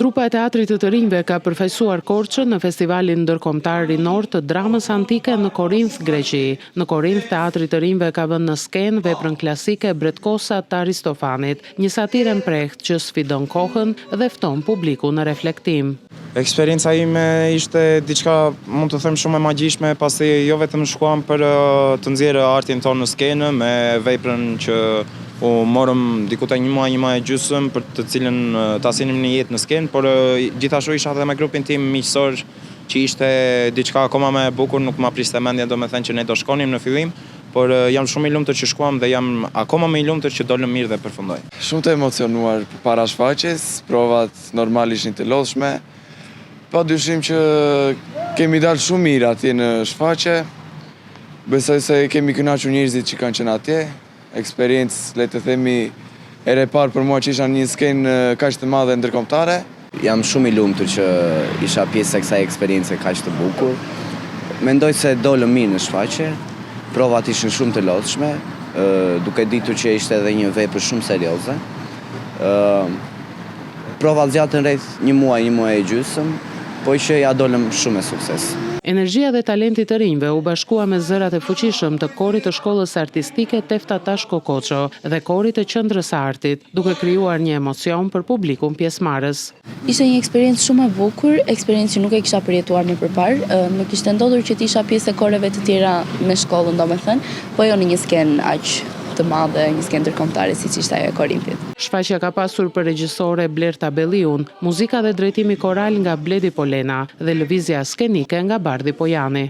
Trupa e teatrit të rinjve ka përfaqësuar Korçën në festivalin ndërkombëtar rinor të dramës antike në Korinth, Greqi. Në Korinth, teatri të rinjve ka vënë në skenë veprën klasike Bretkosa të Aristofanit, një satirë mprehtë që sfidon kohën dhe fton publikun në reflektim. Eksperienca ime ishte diçka, mund të them, shumë e magjishme, pasi jo vetëm shkuam për të nxjerrë artin tonë në skenë me veprën që u morëm diku te një muaj e gjysmë, për të cilën ta silnim në jetë në skenë, por gjithashtu isha edhe me grupin tim miqësor, që ishte diçka akoma më e bukur, nuk ma priste mendja, domethënë që ne do shkonim në fillim, por jam shumë i lumtur që shkuam dhe jam akoma më i lumtur që dolëm mirë dhe përfundoi. Shumë të emocionuar para shfaqjes, provat normal ishin të lodhshme. Pa dyshim që kemi dalë shumë mirë atje në shfaqje. Besoj se kemi kënaqur njerëzit që kanë qenë atje. Eksperiencë, le të themi, e parë për mua që isha një skenë kaq të madhe ndërkombëtare. Jam shumë i lumtur që isha pjesë e kësaj eksperience kaq të bukur. Mendoj se dolëm mirë në shfaqje. Provat ishin shumë të lodhshme, duke ditur që ishte edhe një vepër shumë serioze. Provat zgjatën rreth një muaj e gjysmë, po që ja dolëm shumë me sukses. Energjia dhe talenti të rinjve u bashkua me zërat e fuqishëm të korit të shkollës artistike Tefta Tashko Koço dhe korit të qendrës së artit, duke krijuar një emocion për publikun pjesëmarrës. Ishte një eksperiencë shumë e bukur, eksperiencë që nuk e kisha përjetuar më përpara, nuk kishte ndodhur që të isha pjesë e koreve të tjera me shkollën, domethënë, po jo në një skenë aq të madhe, një skenë ndërkombëtare siç ishte ajo e Korinthit. Shfaqja ka pasur për regjisore Blerta Belliun, muzika dhe drejtimi koral nga Bledi Polena dhe lëvizja skenike nga Bardhi Pojani.